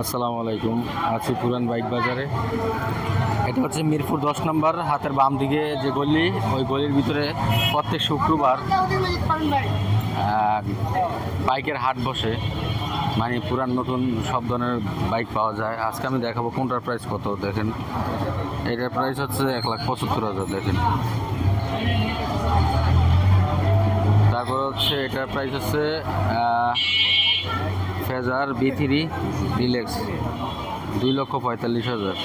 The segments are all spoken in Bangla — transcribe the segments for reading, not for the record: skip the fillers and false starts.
আসসালামু আলাইকুম। আছি পুরান বাইক বাজারে। এটা হচ্ছে মিরপুর 10 নম্বর হাতের বাম দিকে যে গলি, ওই গলির ভিতরে প্রত্যেক শুক্রবার বাইকের হাট বসে। মানে পুরান নতুন সব ধরনের বাইক পাওয়া যায়। আজকে আমি দেখাবো কোনটার প্রাইস কত। দেখেন, এটার প্রাইস হচ্ছে 1,75,000। দেখেন, তারপর হচ্ছে এটার প্রাইস হচ্ছে ফেজার B3 ডিলেক্স 2,45,000।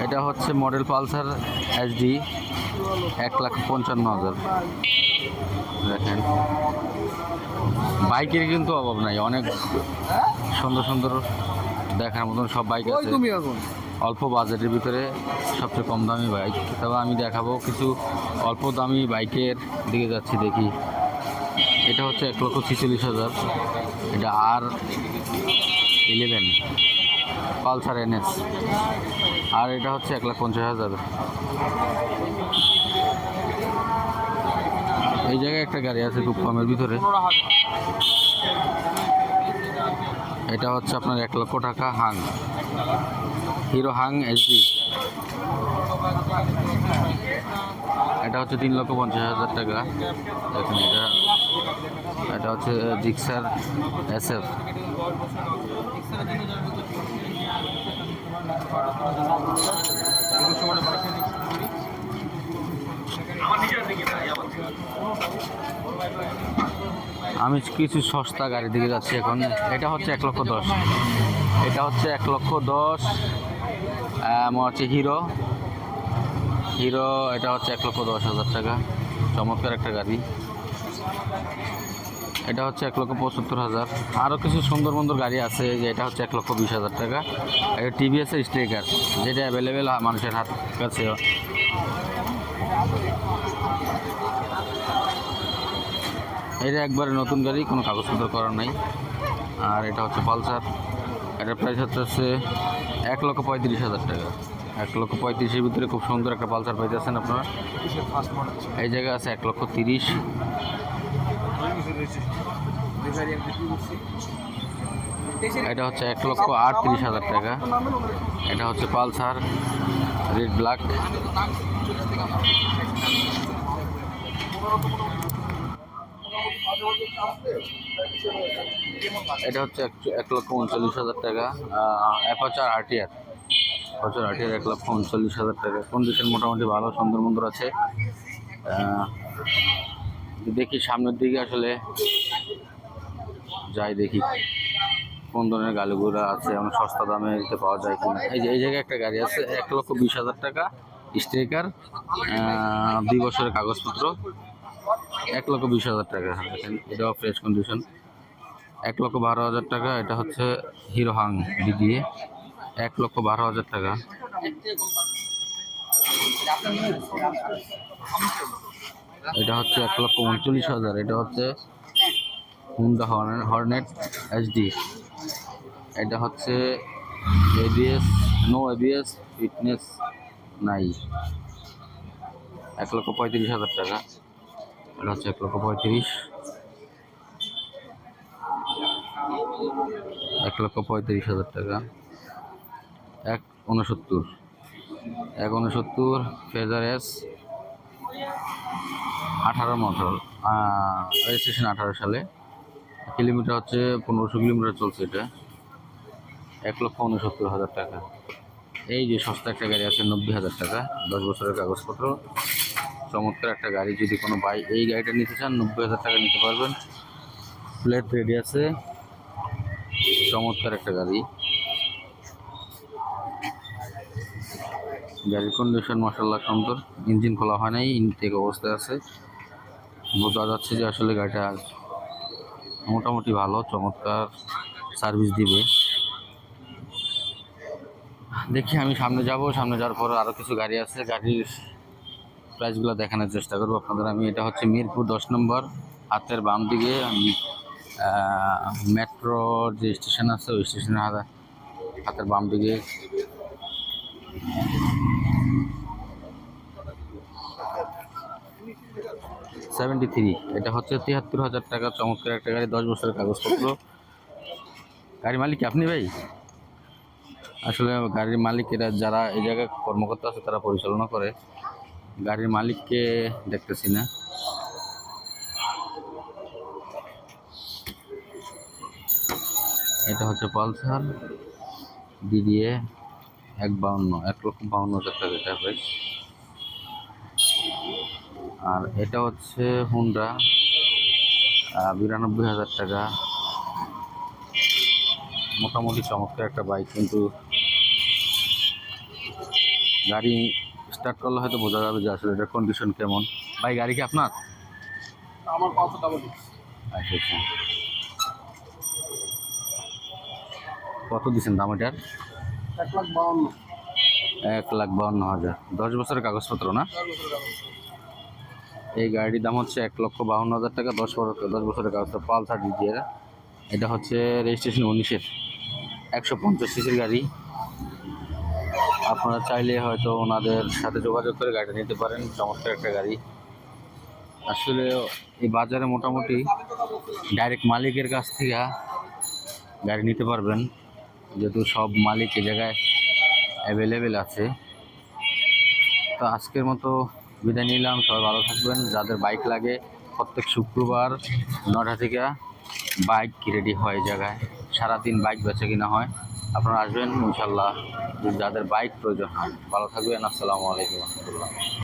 এটা হচ্ছে মডেল পালসার HD 1,55,000। দেখেন, বাইকের কিন্তু অভাব নাই, অনেক সুন্দর সুন্দর দেখার মতন সব বাইক আছে অল্প বাজেটের ভিতরে। সবচেয়ে কম দামি বাইক, তবে আমি দেখাবো কিছু অল্প দামি বাইকের দিকে যাচ্ছি। দেখি, এটা হচ্ছে 1,46,000। এটা R11 পালসার NS। আর এটা হচ্ছে 1,50,000। এই জায়গায় একটা গাড়ি আছে খুব কমের ভিতরে। এটা হচ্ছে আপনার 1,00,000 টাকা হাং, হিরো হাং HD। এটা হচ্ছে 3,50,000 টাকা। দেখুন, এটা হচ্ছে জিক্সার SF। আমি কিছু সস্তা গাড়ির দিকে যাচ্ছি এখন। এটা হচ্ছে 1,10,000। এটা হচ্ছে 1,10,000। হচ্ছে হিরো। এটা হচ্ছে 1,10,000 টাকা। চমৎকার একটা গাড়ি। এটা হচ্ছে 1,75,000। আরও কিছু সুন্দর সুন্দর গাড়ি আছে, যে এটা হচ্ছে 1,20,000 টাকা। এটা TVS স্ট্রাইকার, যেটা অ্যাভেলেবেল মানুষের হাত কাছে। এটা একবারে নতুন গাড়ি, কোনো কাগজপত্র করা নাই। আর এটা হচ্ছে পালসার। এটার প্রাইস হচ্ছে 1,35,000 টাকা। 1,35,000-এর ভিতরে খুব সুন্দর একটা পালসার পাইতেছেন আপনারা। এই জায়গায় আছে 1,30,000। এটা হচ্ছে 1,38,000 টাকা। এটা হচ্ছে পালসার রেড ব্ল্যাক। এটা হচ্ছে 1,39,000 টাকা। অ্যাপাচার RTR 1,39,000 টাকা। কন্ডিশন মোটামুটি ভালো, সুন্দর সুন্দর আছে। দেখি সামনের দিকে, আসলে যাই দেখি কোন ধরনের গাড়িগুলো আছে, অনেক সস্তা দামে দিতে পাওয়া যায় কিনা। এই জায়গায় একটা গাড়ি আছে 1,20,000 টাকা, স্ট্রাইকার, 2 বছরের কাগজপত্র, 1,20,000 টাকা। দেখেন, এটাও ফ্রেশ কন্ডিশন। 1,12,000 টাকা। এটা হচ্ছে হিরো হাং দিয়ে 1,12,000 টাকা। এটা হচ্ছে 1,39,000। এটা হচ্ছে হুন্ডা হর্নেট HD। এটা হচ্ছে নো ABS ফিটনেস নাই, 1,35,000 টাকা। এটা হচ্ছে 1,35,000। 1,35,000 টাকা। 1,69,000 ফেজার S 18 মডেল, রেজিস্ট্রেশন 18 সালে। কিলোমিটার হচ্ছে 1,500 কিলোমিটার চলছে। এটা 1,69,000 টাকা। এই যে সস্তা একটা গাড়ি আছে 90,000 টাকা, 10 বছরের কাগজপত্র। চমৎকার একটা গাড়ি। যদি কোনো এই গাড়িটা নিতে চান 90,000 টাকা নিতে পারবেন। প্লেট রেডি আছে। চমৎকার একটা গাড়ি। গাড়ির কন্ডিশন মাশাআল্লাহ সুন্দর। ইঞ্জিন খোলা হয় নাই, ইনটেক অবস্থায় আছে। বোঝা যাচ্ছে যে আসলে গাড়িটা মোটামুটি ভালো, চমৎকার সার্ভিস দিবে। দেখি আমি সামনে যাব। সামনে যাওয়ার পর আরও কিছু গাড়ি আছে, গাড়ির প্রাইসগুলো দেখানোর চেষ্টা করবো আপনাদের আমি। এটা হচ্ছে মিরপুর 10 নম্বর হাতের বাম দিকে। মেট্রো যে স্টেশন আছে, ওই স্টেশনের হাতের বাম দিকে। এটা হচ্ছে 73,000 টাকা। চমৎকার একটা গাড়ি, 10 বছরের কাগজপত্র। গাড়ির মালিক কি আপনি ভাই? আসলে গাড়ির মালিকেরা যারা এই জায়গায় কর্মকর্তা আছে তারা পরিচালনা করে, গাড়ির মালিককে দেখতেছি না। এটা হচ্ছে পালসার ডিডিএ 152, 1,52,000 টাকা এটা প্রাইস। আর এটা হচ্ছে হুন্ডা 92,000 টাকা। মোটামুটি চমৎকার একটা বাইক, কিন্তু গাড়ি স্টার্ট করলে হয়তো বোঝা যাবে যে আসলে এটার কন্ডিশন কেমন। ভাই গাড়ি কি আপনার? আমার 500 টাকা দিচ্ছি। আচ্ছা আচ্ছা, কত দিচ্ছেন দাম এটার? 1,52,000। 1,52,000, 10 বছরের কাগজপত্র না? এই গাড়ির দাম হচ্ছে 1,52,000 টাকা, 10 বছরের কাগজপত্র, পালসার ডিজিএর। এটা হচ্ছে রেজিস্ট্রেশন 19-এর, 150 সিসির গাড়ি। আপনারা চাইলে হয়তো ওনাদের সাথে যোগাযোগ করে গাড়িটা নিতে পারেন, চমৎকার একটা গাড়ি। আসলে এই বাজারে মোটামুটি ডাইরেক্ট মালিকের কাছ থেকে গাড়ি নিতে পারবেন, যেহেতু সব মালিক এই জায়গায় অ্যাভেলেবেল আছে। তো আজকের মতো বিদায় নিলাম, সবাই ভালো থাকবেন। যাদের বাইক লাগে, প্রত্যেক শুক্রবার 9টা থেকে বাইক রেডি হয় এই জায়গায়, সারাদিন বাইক বেচা কিনা হয়। আপনারা আসবেন ইনশাল্লাহ, যাদের বাইক প্রয়োজন হয়। ভালো থাকবেন, আসসালামু আলাইকুম রহমতুল্লাহ।